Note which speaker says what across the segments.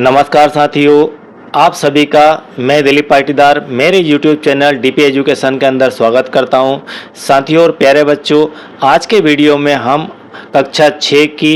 Speaker 1: नमस्कार साथियों, आप सभी का मैं दिलीप पाटीदार मेरे YouTube चैनल डीपी एजुकेशन के अंदर स्वागत करता हूं। साथियों और प्यारे बच्चों, आज के वीडियो में हम कक्षा 6 की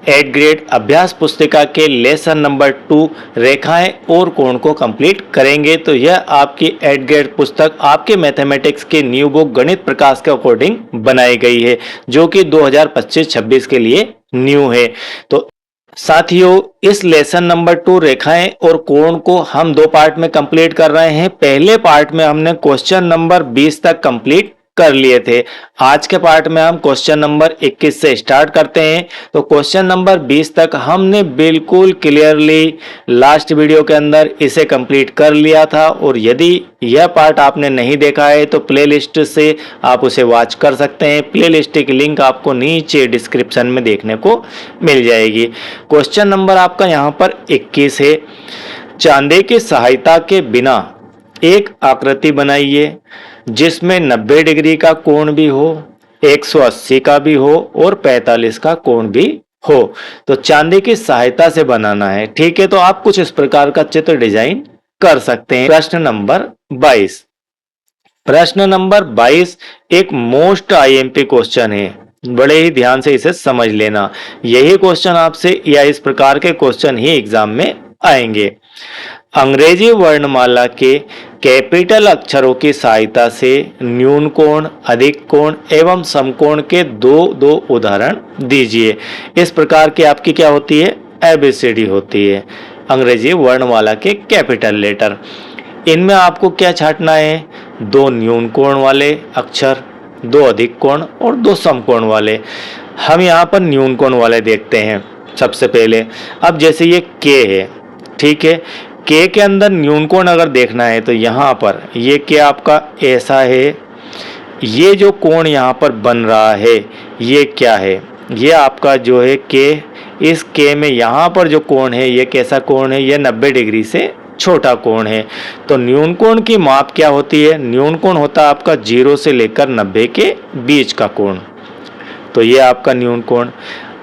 Speaker 1: 8th ग्रेड अभ्यास पुस्तिका के लेसन नंबर 2 रेखाएं और कोण को कंप्लीट करेंगे। तो यह आपकी 8th ग्रेड पुस्तक आपके मैथमेटिक्स के न्यू बुक गणित प्रकाश के अकॉर्डिंग बनाई गई है, जो कि 2025-26 के लिए न्यू है। तो साथियों, इस लेसन नंबर 2 रेखाएं और कोण को हम दो पार्ट में कंप्लीट कर रहे हैं। पहले पार्ट में हमने क्वेश्चन नंबर 20 तक कंप्लीट कर लिए थे। आज के पार्ट में हम क्वेश्चन नंबर 21 से स्टार्ट करते हैं। तो क्वेश्चन नंबर 20 तक हमने बिल्कुल क्लियरली लास्ट वीडियो के अंदर इसे कंप्लीट कर लिया था, और यदि यह पार्ट आपने नहीं देखा है तो प्लेलिस्ट से आप उसे वॉच कर सकते हैं। प्लेलिस्ट की लिंक आपको नीचे डिस्क्रिप्शन में देखने को मिल जाएगी। क्वेश्चन नंबर आपका यहाँ पर 21 है। चांदी की सहायता के बिना एक आकृति बनाइए जिसमें 90 डिग्री का कोण भी हो, 180 का भी हो और 45 का कोण भी हो। तो चांदी की सहायता से बनाना है, ठीक है। तो आप कुछ इस प्रकार का चित्र डिजाइन कर सकते हैं। प्रश्न नंबर 22। प्रश्न नंबर 22 एक मोस्ट आईएमपी क्वेश्चन है, बड़े ही ध्यान से इसे समझ लेना। यही क्वेश्चन आपसे या इस प्रकार के क्वेश्चन ही एग्जाम में आएंगे। अंग्रेजी वर्णमाला के कैपिटल अक्षरों की सहायता से न्यून कोण, अधिक कोण एवं समकोण के दो उदाहरण दीजिए। इस प्रकार की आपकी क्या होती है? एबीसीडी होती है, अंग्रेजी वर्णमाला के कैपिटल लेटर। इनमें आपको क्या छांटना है? 2 न्यून कोण वाले अक्षर, 2 अधिक कोण और 2 समकोण वाले। हम यहाँ पर न्यून कोण वाले देखते हैं सबसे पहले। अब जैसे ये के है, ठीक है, के के अंदर न्यून कोण अगर देखना है तो यहाँ पर ये के आपका ऐसा है। ये जो कोण यहाँ पर बन रहा है ये क्या है? ये आपका जो है के, इस के में यहाँ पर जो कोण है ये कैसा कोण है? ये 90 डिग्री से छोटा कोण है। तो न्यून कोण की माप क्या होती है? न्यून कोण होता है आपका 0 से लेकर 90 के बीच का कोण। तो ये आपका न्यून कोण।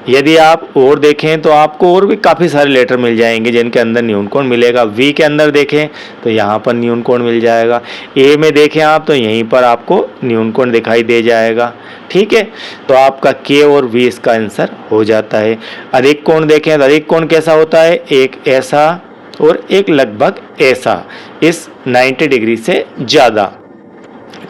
Speaker 1: यदि आप और देखें तो आपको और भी काफ़ी सारे लेटर मिल जाएंगे जिनके अंदर न्यून कोण मिलेगा। वी के अंदर देखें तो यहाँ पर न्यून कोण मिल जाएगा। ए में देखें आप तो यहीं पर आपको न्यून कोण दिखाई दे जाएगा, ठीक है। तो आपका के और वी इसका आंसर हो जाता है। अधिक कोण देखें तो अधिक कोण कैसा होता है? एक ऐसा और एक लगभग ऐसा, इस 90 डिग्री से ज़्यादा।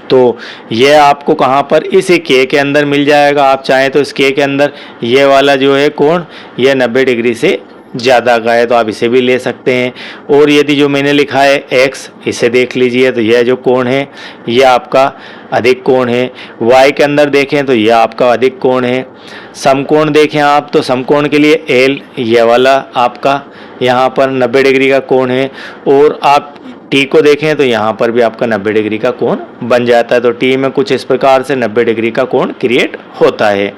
Speaker 1: तो ये आपको कहाँ पर? इसी के अंदर मिल जाएगा। आप चाहें तो इस के अंदर ये वाला जो है कोण ये 90 डिग्री से ज़्यादा का है, तो आप इसे भी ले सकते हैं। और यदि जो मैंने लिखा है एक्स, इसे देख लीजिए तो यह जो कोण है यह आपका अधिक कोण है। वाई के अंदर देखें तो यह आपका अधिक कोण है। समकोण देखें आप तो समकोण के लिए एल, यह वाला आपका यहाँ पर 90 डिग्री का कोण है। और आप टी को देखें तो यहाँ पर भी आपका 90 डिग्री का कोण बन जाता है। तो टी में कुछ इस प्रकार से 90 डिग्री का कोण क्रिएट होता है,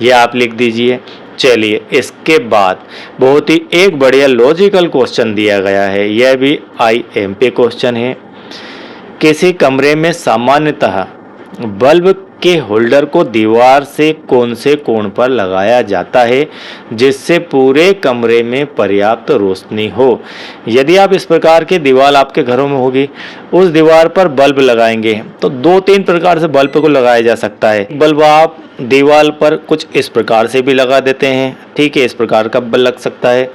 Speaker 1: ये आप लिख दीजिए। चलिए, इसके बाद बहुत ही एक बढ़िया लॉजिकल क्वेश्चन दिया गया है, यह भी आईएमपी क्वेश्चन है। किसी कमरे में सामान्यतः बल्ब के होल्डर को दीवार से कौन से कोण पर लगाया जाता है जिससे पूरे कमरे में पर्याप्त रोशनी हो? यदि आप इस प्रकार की दीवार आपके घरों में होगी, उस दीवार पर बल्ब लगाएंगे तो 2-3 प्रकार से बल्ब को लगाया जा सकता है। बल्ब आप दीवार पर कुछ इस प्रकार से भी लगा देते हैं, ठीक है, इस प्रकार का बल्ब लग सकता है।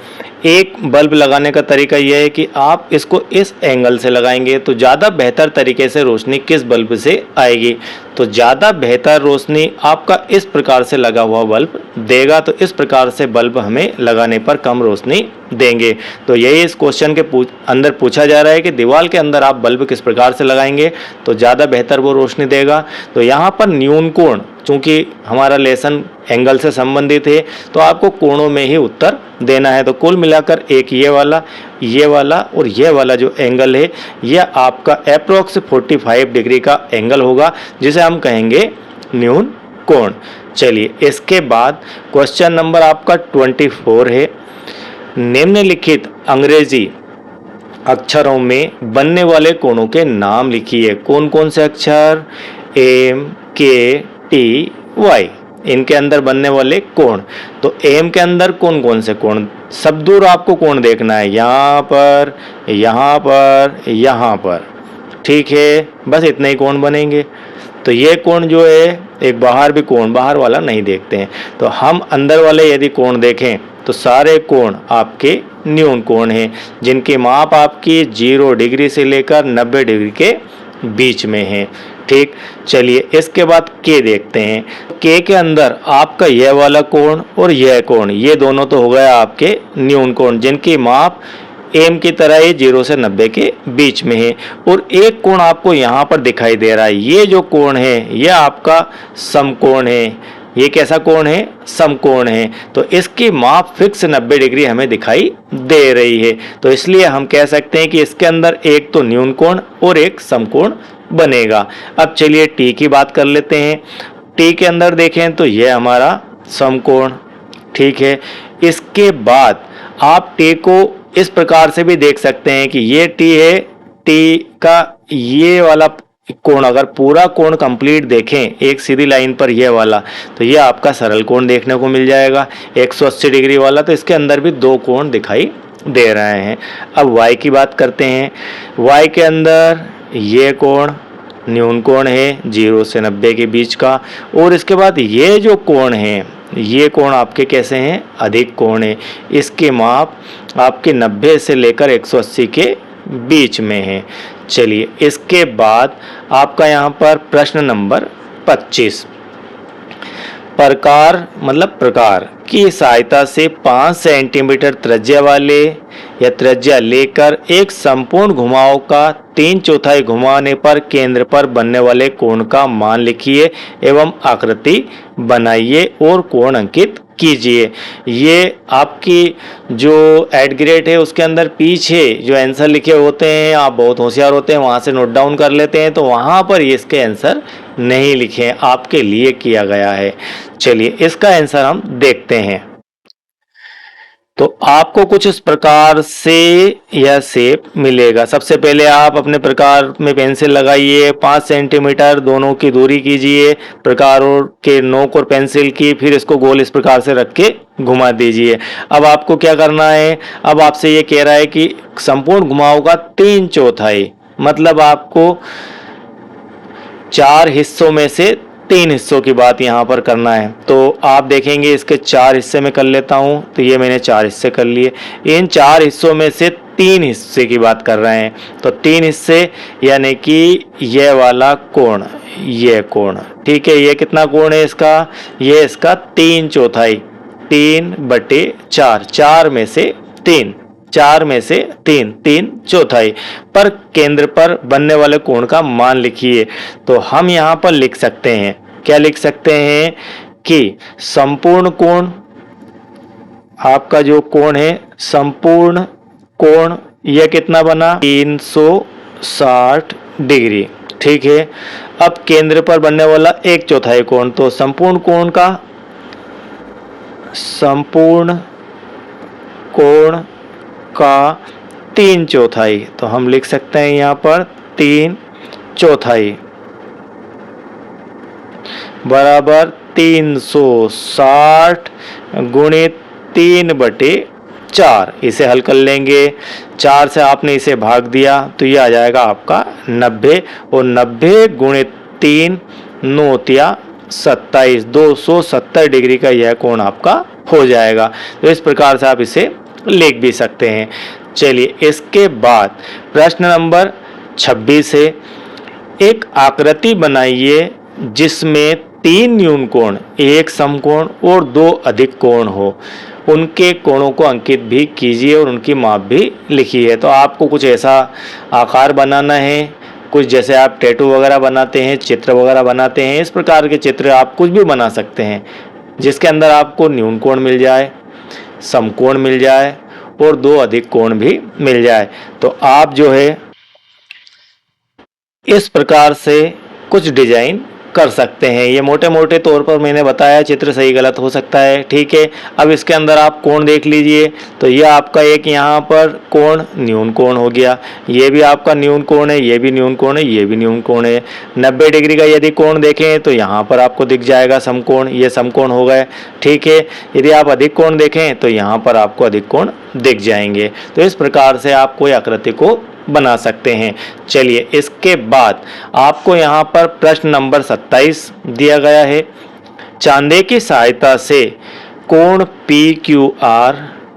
Speaker 1: एक बल्ब लगाने का तरीका यह है कि आप इसको इस एंगल से लगाएंगे तो ज़्यादा बेहतर तरीके से रोशनी किस बल्ब से आएगी? तो ज़्यादा बेहतर रोशनी आपका इस प्रकार से लगा हुआ बल्ब देगा। तो इस प्रकार से बल्ब हमें लगाने पर कम रोशनी देंगे। तो यही इस क्वेश्चन के अंदर पूछा जा रहा है कि दीवार के अंदर आप बल्ब किस प्रकार से लगाएंगे तो ज़्यादा बेहतर वो रोशनी देगा। तो यहाँ पर न्यून कोण, चूँकि हमारा लेसन एंगल से संबंधित है तो आपको कोणों में ही उत्तर देना है। तो कुल मिलाकर एक ये वाला और ये वाला जो एंगल है यह आपका अप्रोक्स 45 डिग्री का एंगल होगा, जिसे हम कहेंगे न्यून कोण। चलिए, इसके बाद क्वेश्चन नंबर आपका 24 है। निम्नलिखित अंग्रेजी अक्षरों में बनने वाले कोणों के नाम लिखिए। कौन कौन से अक्षर? एम, के, टी, वाई। इनके अंदर बनने वाले कोण। तो एम के अंदर कौन कौन से कोण, सब दूर आपको कोण देखना है, यहाँ पर, यहाँ पर, यहाँ पर, ठीक है, बस इतने ही कोण बनेंगे। तो ये कोण जो है, एक बाहर भी कोण, बाहर वाला नहीं देखते हैं, तो हम अंदर वाले यदि कोण देखें तो सारे कोण आपके न्यून कोण हैं, जिनकी माप आपकी 0 डिग्री से लेकर 90 डिग्री के बीच में है। ठीक, चलिए इसके बाद के देखते हैं। के के अंदर आपका यह वाला कोण और यह कोण, ये दोनों तो हो गया आपके न्यून कोण, जिनकी माप एम की तरह ही 0 से 90 के बीच में है। और एक कोण आपको यहाँ पर दिखाई दे रहा है, ये जो कोण है ये आपका समकोण है। ये कैसा कोण है, समकोण है। तो इसकी माप फिक्स 90 डिग्री हमें दिखाई दे रही है, तो इसलिए हम कह सकते हैं कि इसके अंदर एक तो न्यून कोण और एक समकोण बनेगा। अब चलिए टी की बात कर लेते हैं। टी के अंदर देखें तो यह हमारा समकोण, ठीक है। इसके बाद आप टी को इस प्रकार से भी देख सकते हैं कि ये टी है, टी का ये वाला कोण, अगर पूरा कोण कंप्लीट देखें एक सीधी लाइन पर ये वाला, तो ये आपका सरल कोण देखने को मिल जाएगा 180 डिग्री वाला। तो इसके अंदर भी दो कोण दिखाई दे रहे हैं। अब y की बात करते हैं। y के अंदर ये कोण न्यून कोण है 0 से 90 के बीच का, और इसके बाद ये जो कोण है, ये कोण आपके कैसे हैं, अधिक कोण है। इसके माप आपके 90 से लेकर 180 के बीच में है। चलिए इसके बाद आपका यहाँ पर प्रश्न नंबर 25, प्रकार मतलब प्रकार की सहायता से 5 सेंटीमीटर त्रिज्या वाले या त्रिज्या लेकर एक संपूर्ण घुमाव का 3/4 घुमाने पर केंद्र पर बनने वाले कोण का मान लिखिए एवं आकृति बनाइए और कोण अंकित कीजिए। ये आपकी जो एड ग्रेड है उसके अंदर पीछे जो आंसर लिखे होते हैं, आप बहुत होशियार होते हैं, वहाँ से नोट डाउन कर लेते हैं, तो वहाँ पर इसके आंसर नहीं लिखे हैं, आपके लिए किया गया है। चलिए इसका आंसर हम देखते हैं। तो आपको कुछ इस प्रकार से यह शेप मिलेगा। सबसे पहले आप अपने प्रकार में पेंसिल लगाइए, 5 सेंटीमीटर दोनों की दूरी कीजिए प्रकारों के नोक और पेंसिल की, फिर इसको गोल इस प्रकार से रख के घुमा दीजिए। अब आपको क्या करना है, अब आपसे ये कह रहा है कि संपूर्ण घुमाव का 3/4, मतलब आपको 4 हिस्सों में से 3 हिस्सों की बात यहाँ पर करना है। तो आप देखेंगे इसके 4 हिस्से में कर लेता हूँ, तो ये मैंने 4 हिस्से कर लिए। इन 4 हिस्सों में से 3 हिस्से की बात कर रहे हैं, तो 3 हिस्से यानी कि ये वाला कोण, ये कोण, ठीक है। ये कितना कोण है इसका, ये इसका 3/4, 3/4, 4 में से 3, 4 में से 3, 3/4 पर केंद्र पर बनने वाले कोण का मान लिखिए। तो हम यहाँ पर लिख सकते हैं, क्या लिख सकते हैं कि संपूर्ण कोण, आपका जो कोण है संपूर्ण कोण, यह कितना बना 360 डिग्री, ठीक है। अब केंद्र पर बनने वाला 1/4 कोण, तो संपूर्ण कोण का, संपूर्ण कोण का 3/4, तो हम लिख सकते हैं यहाँ पर 3/4 बराबर 360 गुणित 3/4। इसे हल कर लेंगे, 4 से आपने इसे भाग दिया तो ये आ जाएगा आपका 90, और 90 गुणित 3 9 27, 270 डिग्री का यह कोण आपका हो जाएगा। तो इस प्रकार से आप इसे लिख भी सकते हैं। चलिए इसके बाद प्रश्न नंबर 26 है, एक आकृति बनाइए जिसमें 3 न्यून कोण, 1 समकोण और 2 अधिक कोण हो, उनके कोणों को अंकित भी कीजिए और उनकी माप भी लिखिए। तो आपको कुछ ऐसा आकार बनाना है, कुछ जैसे आप टैटू वगैरह बनाते हैं, चित्र वगैरह बनाते हैं, इस प्रकार के चित्र आप कुछ भी बना सकते हैं जिसके अंदर आपको न्यून कोण मिल जाए, समकोण मिल जाए और 2 अधिक कोण भी मिल जाए। तो आप जो है इस प्रकार से कुछ डिजाइन कर सकते हैं। ये मोटे मोटे तौर पर मैंने बताया, चित्र सही गलत हो सकता है, ठीक है। अब इसके अंदर आप कोण देख लीजिए, तो ये आपका एक यहाँ पर कोण न्यून कोण हो गया, ये भी आपका न्यून कोण है, ये भी न्यून कोण है, ये भी न्यून कोण है। 90 डिग्री का यदि कोण देखें तो यहाँ पर आपको दिख जाएगा समकोण, ये समकोण हो गए, ठीक है। यदि आप अधिक कोण देखें तो यहाँ पर आपको अधिक कोण दिख जाएंगे। तो इस प्रकार से आप कोई आकृति को बना सकते हैं। चलिए, इसके बाद आपको यहाँ पर प्रश्न नंबर 27 दिया गया है। चांदे की सहायता से कोण PQR,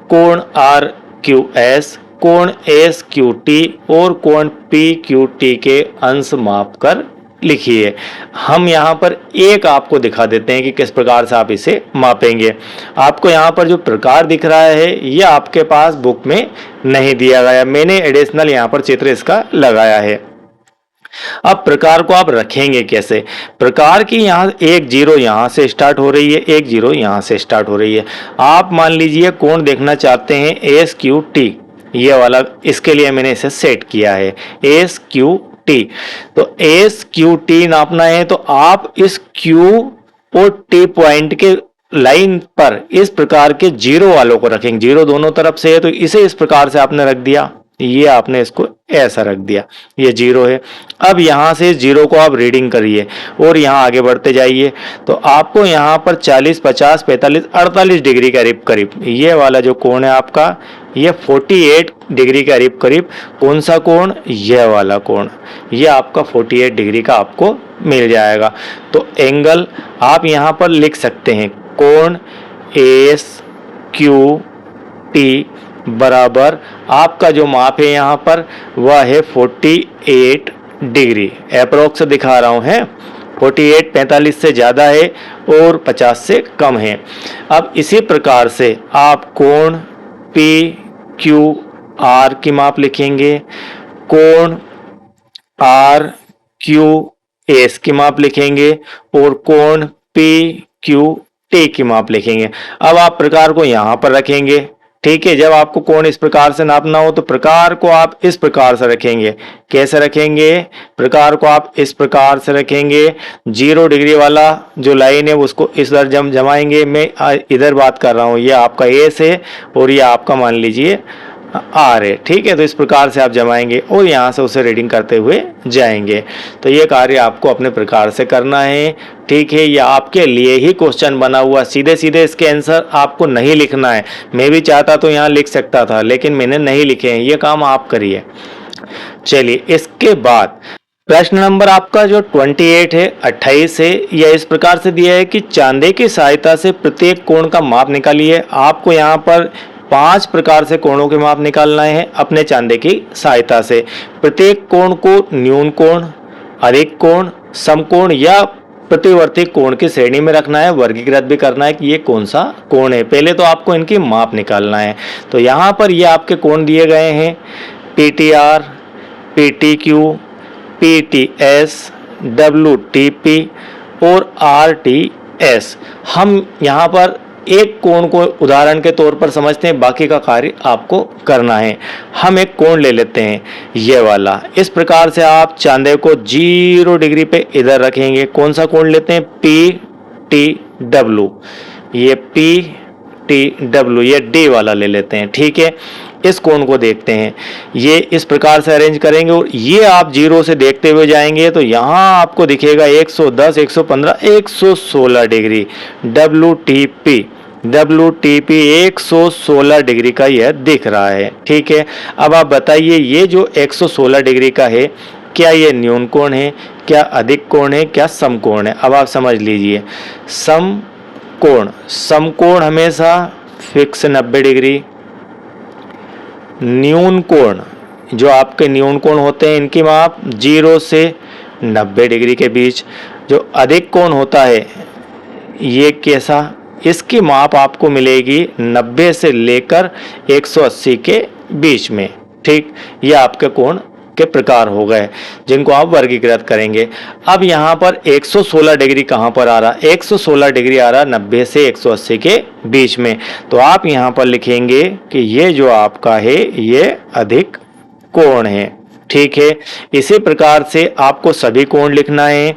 Speaker 1: कोण RQS, कोण SQT और कोण PQT के अंश माप कर लिखिए। हम यहाँ पर एक आपको दिखा देते हैं कि किस प्रकार से आप इसे मापेंगे। आपको यहाँ पर जो प्रकार दिख रहा है ये आपके पास बुक में नहीं दिया गया, मैंने एडिशनल यहाँ पर चित्र इसका लगाया है। अब प्रकार को आप रखेंगे कैसे? प्रकार की यहाँ एक जीरो यहाँ से स्टार्ट हो रही है, एक जीरो यहाँ से स्टार्ट हो रही है। आप मान लीजिए कोण देखना चाहते हैं SQT, ये वाला, इसके लिए मैंने इसे सेट किया है SQT। तो SQT नापना है तो आप इस Q और T पॉइंट के लाइन पर इस प्रकार के जीरो वालों को रखेंगे। जीरो दोनों तरफ से है तो इसे इस प्रकार से आपने रख दिया, ये आपने इसको ऐसा रख दिया, ये जीरो है। अब यहाँ से इस जीरो को आप रीडिंग करिए और यहाँ आगे बढ़ते जाइए तो आपको यहाँ पर 40, 50, 45, 48 डिग्री करीब करीब ये वाला जो कोण है आपका, ये 48 डिग्री करीब करीब कौन सा कोण? यह वाला कोण, ये आपका 48 डिग्री का आपको मिल जाएगा। तो एंगल आप यहाँ पर लिख सकते हैं, कोण SQT बराबर आपका जो माप है यहाँ पर वह है 48 डिग्री, अप्रोक्स दिखा रहा हूँ है। 48 45 से ज़्यादा है और 50 से कम है। अब इसी प्रकार से आप कोण PQR की माप लिखेंगे, कोण RQS की माप लिखेंगे और कोण PQT की माप लिखेंगे। अब आप प्रकार को यहाँ पर रखेंगे, ठीक है। जब आपको कोण इस प्रकार से नापना हो तो प्रकार को आप इस प्रकार से रखेंगे। कैसे रखेंगे? प्रकार को आप इस प्रकार से रखेंगे, 0 डिग्री वाला जो लाइन है उसको इस तरह जमाएंगे। मैं इधर बात कर रहा हूँ, ये आपका एस है और ये आपका मान लीजिए आर है, ठीक है। तो इस प्रकार से आप जमाएंगे और यहाँ से उसे रीडिंग करते हुए जाएंगे। तो ये कार्य आपको अपने प्रकार से करना है, ठीक है। ये आपके लिए ही क्वेश्चन बना हुआ, सीधे सीधे इसके आंसर आपको नहीं लिखना है। मैं भी चाहता तो यहाँ लिख सकता था लेकिन मैंने नहीं लिखे हैं, ये काम आप करिए। चलिए, इसके बाद प्रश्न नंबर आपका जो 28 है, 28 है, यह इस प्रकार से दिया है कि चांदे की सहायता से प्रत्येक कोण का माप निकालिए। आपको यहाँ पर 5 प्रकार से कोणों के माप निकालना है अपने चांदे की सहायता से। प्रत्येक कोण को न्यून कोण, अधिक कोण, समकोण या प्रतिवर्ती कोण की श्रेणी में रखना है, वर्गीकृत भी करना है कि ये कौन सा कोण है। पहले तो आपको इनकी माप निकालना है। तो यहाँ पर ये आपके कोण दिए गए हैं, PTR, PTQ, PTS, WTP और RTS। हम यहाँ पर एक कोण को उदाहरण के तौर पर समझते हैं, बाकी का कार्य आपको करना है। हम एक कोण ले लेते हैं, ये वाला। इस प्रकार से आप चांदे को 0 डिग्री पे इधर रखेंगे। कौन सा कोण लेते हैं? PTW, ये PTW, ये D वाला ले लेते हैं, ठीक है। इस कोण को देखते हैं, ये इस प्रकार से अरेंज करेंगे और ये आप 0 से देखते हुए जाएंगे तो यहाँ आपको दिखेगा 110, 115, 116 डिग्री। WTP 116 डिग्री का यह दिख रहा है, ठीक है। अब आप बताइए, ये जो 116 डिग्री का है, क्या ये न्यून कोण है, क्या अधिक कोण है, क्या समकोण है? अब आप समझ लीजिए, समकोण हमेशा फिक्स 90 डिग्री। न्यून कोण, जो आपके न्यून कोण होते हैं, इनकी माप 0 से 90 डिग्री के बीच। जो अधिक कोण होता है, ये कैसा? इसकी माप आपको मिलेगी 90 से लेकर 180 के बीच में, ठीक। ये आपके कोण के प्रकार हो गए जिनको आप वर्गीकृत करेंगे। अब यहाँ पर 116 डिग्री कहाँ पर आ रहा? 116 डिग्री आ रहा 90 से 180 के बीच में। तो आप यहाँ पर लिखेंगे कि ये जो आपका है ये अधिक कोण है, ठीक है। इसी प्रकार से आपको सभी कोण लिखना है।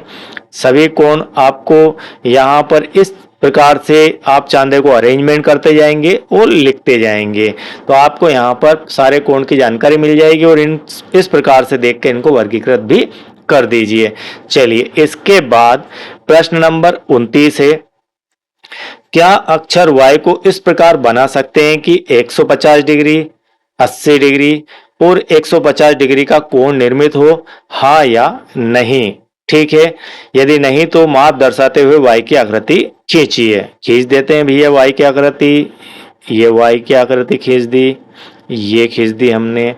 Speaker 1: सभी कोण आपको यहाँ पर इस प्रकार से आप चांदे को अरेंजमेंट करते जाएंगे और लिखते जाएंगे, तो आपको यहाँ पर सारे कोण की जानकारी मिल जाएगी और इस प्रकार से देख के इनको वर्गीकृत भी कर दीजिए। चलिए, इसके बाद प्रश्न नंबर 29 है, क्या अक्षर Y को इस प्रकार बना सकते हैं कि 150 डिग्री, 80 डिग्री और 150 डिग्री का कोण निर्मित हो, हाँ या नहीं? ठीक है, यदि नहीं तो माप दर्शाते हुए Y की आकृति खींचिए। खींच देते हैं भैया Y की आकृति, ये Y की आकृति खींच दी, ये खींच दी हमने।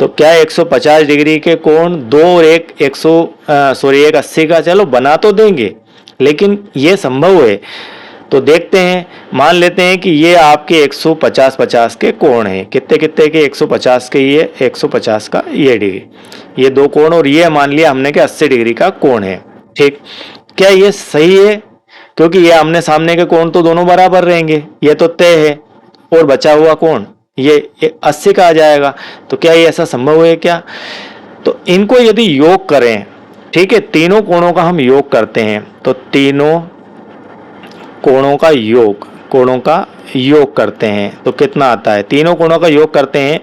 Speaker 1: तो क्या 150 डिग्री के कोण दो और एक 80 का चलो बना तो देंगे, लेकिन ये संभव है? तो देखते हैं, मान लेते हैं कि ये आपके 150 के कोण हैं। कितने कितने के? 150 के, ये 150 का ये डिग्री, ये दो कोण, और ये मान लिया हमने कि 80 डिग्री का कोण है। ठीक, क्या ये सही है? क्योंकि ये आमने सामने के कोण तो दोनों बराबर रहेंगे, ये तो तय है, और बचा हुआ कोण ये 80 का आ जाएगा। तो क्या ये ऐसा संभव है क्या? तो इनको यदि योग करें, ठीक है, तीनों कोणों का हम योग करते हैं, तो तीनों कोणों का योग करते हैं तो कितना आता है? तीनों कोणों का योग करते हैं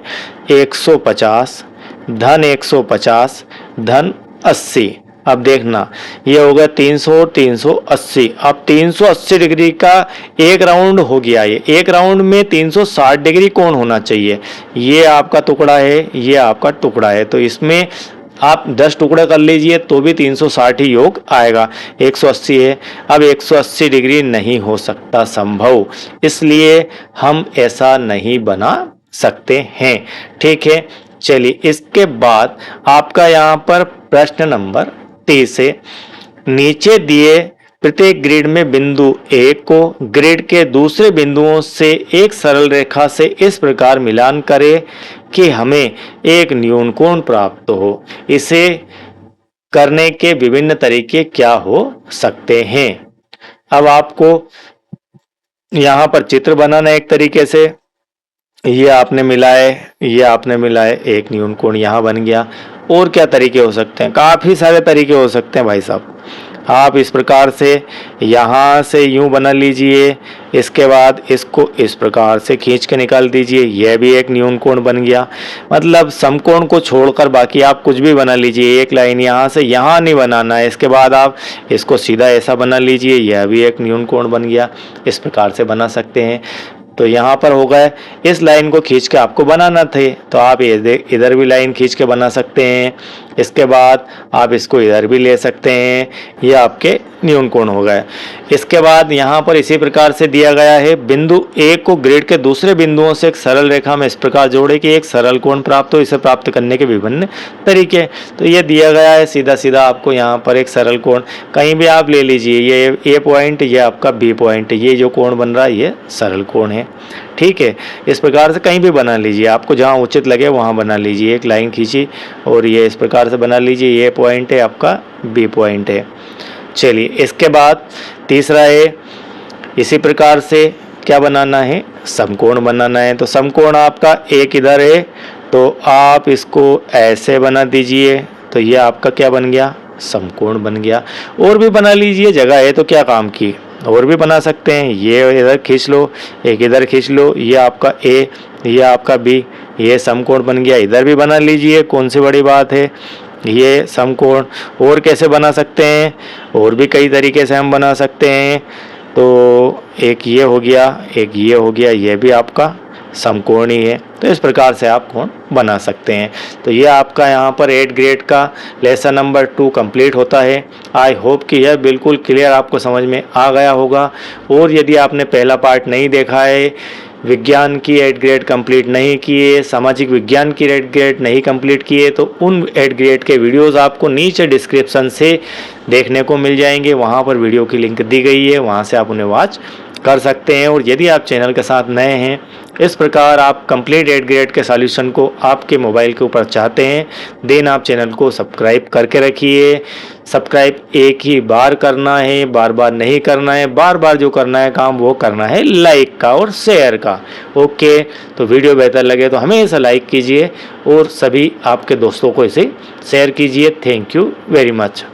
Speaker 1: 150 धन 150 धन 80। अब देखना, ये हो गया 300 और 380। अब 380 डिग्री का एक राउंड हो गया। ये एक राउंड में 360 डिग्री कोण होना चाहिए। ये आपका टुकड़ा है, ये आपका टुकड़ा है, तो इसमें आप 10 टुकड़े कर लीजिए तो भी 360 ही योग आएगा। 180 है, अब 180 डिग्री नहीं हो सकता संभव, इसलिए हम ऐसा नहीं बना सकते हैं। ठीक है, चलिए, इसके बाद आपका यहाँ पर प्रश्न नंबर 30 है, नीचे दिए प्रत्येक ग्रिड में बिंदु A को ग्रिड के दूसरे बिंदुओं से एक सरल रेखा से इस प्रकार मिलान करें कि हमें एक न्यून कोण प्राप्त हो। इसे करने के विभिन्न तरीके क्या हो सकते हैं? अब आपको यहाँ पर चित्र बनाना है एक तरीके से। ये आपने मिलाए, ये आपने मिलाए, एक न्यून कोण यहाँ बन गया। और क्या तरीके हो सकते हैं? काफी सारे तरीके हो सकते हैं भाई साहब। आप इस प्रकार से यहाँ से यूं बना लीजिए, इसके बाद इसको इस प्रकार से खींच के निकाल दीजिए, यह भी एक न्यून कोण बन गया। मतलब समकोण को छोड़कर बाकी आप कुछ भी बना लीजिए। एक लाइन यहाँ से यहाँ नहीं बनाना है, इसके बाद आप इसको सीधा ऐसा बना लीजिए, यह भी एक न्यून कोण बन गया। इस प्रकार से बना सकते हैं। तो यहाँ पर हो गए, इस लाइन को खींच के आपको बनाना थे तो आप इधर भी लाइन खींच के बना सकते हैं। इसके बाद आप इसको इधर भी ले सकते हैं, ये आपके न्यून कोण हो गए। इसके बाद यहाँ पर इसी प्रकार से दिया गया है, बिंदु A को ग्रिड के दूसरे बिंदुओं से एक सरल रेखा में इस प्रकार जोड़े कि एक सरल कोण प्राप्त हो। इसे प्राप्त करने के विभिन्न तरीके, तो ये दिया गया है। सीधा सीधा आपको यहाँ पर एक सरल कोण कहीं भी आप ले लीजिए, ये A पॉइंट, ये आपका B पॉइंट, ये जो कोण बन रहा है ये सरल कोण है। ठीक है, इस प्रकार से कहीं भी बना लीजिए, आपको जहाँ उचित लगे वहाँ बना लीजिए। एक लाइन खींची और ये इस प्रकार से बना लीजिए, ये पॉइंट है आपका, B पॉइंट है। चलिए, इसके बाद तीसरा है, इसी प्रकार से क्या बनाना है? समकोण बनाना है। तो समकोण आपका एक इधर है, तो आप इसको ऐसे बना दीजिए, तो ये आपका क्या बन गया? समकोण बन गया। और भी बना लीजिए, जगह है तो क्या काम की, और भी बना सकते हैं। ये इधर खींच लो, एक इधर खींच लो, ये आपका A, ये आपका B, ये समकोण बन गया। इधर भी बना लीजिए, कौन सी बड़ी बात है, ये समकोण। और कैसे बना सकते हैं? और भी कई तरीके से हम बना सकते हैं। तो एक ये हो गया, एक ये हो गया, ये भी आपका समकोण ही है। तो इस प्रकार से आप कोण बना सकते हैं। तो ये आपका यहाँ पर 8 ग्रेड का लेसन नंबर 2 कंप्लीट होता है। आई होप कि यह बिल्कुल क्लियर आपको समझ में आ गया होगा। और यदि आपने पहला पार्ट नहीं देखा है, विज्ञान की 8 ग्रेड कंप्लीट नहीं किए, सामाजिक विज्ञान की 8 ग्रेड नहीं कंप्लीट किए, तो उन 8 ग्रेड के वीडियोस आपको नीचे डिस्क्रिप्शन से देखने को मिल जाएंगे। वहाँ पर वीडियो की लिंक दी गई है, वहाँ से आप उन्हें वॉच कर सकते हैं। और यदि आप चैनल के साथ नए हैं, इस प्रकार आप कंप्लीट 8 ग्रेड के सॉल्यूशन को आपके मोबाइल के ऊपर चाहते हैं, देन आप चैनल को सब्सक्राइब करके रखिए। सब्सक्राइब एक ही बार करना है, बार बार नहीं करना है। बार बार जो करना है काम वो करना है लाइक का और शेयर का। ओके, तो वीडियो बेहतर लगे तो हमेशा लाइक कीजिए और सभी आपके दोस्तों को इसे शेयर कीजिए। Thank you very much.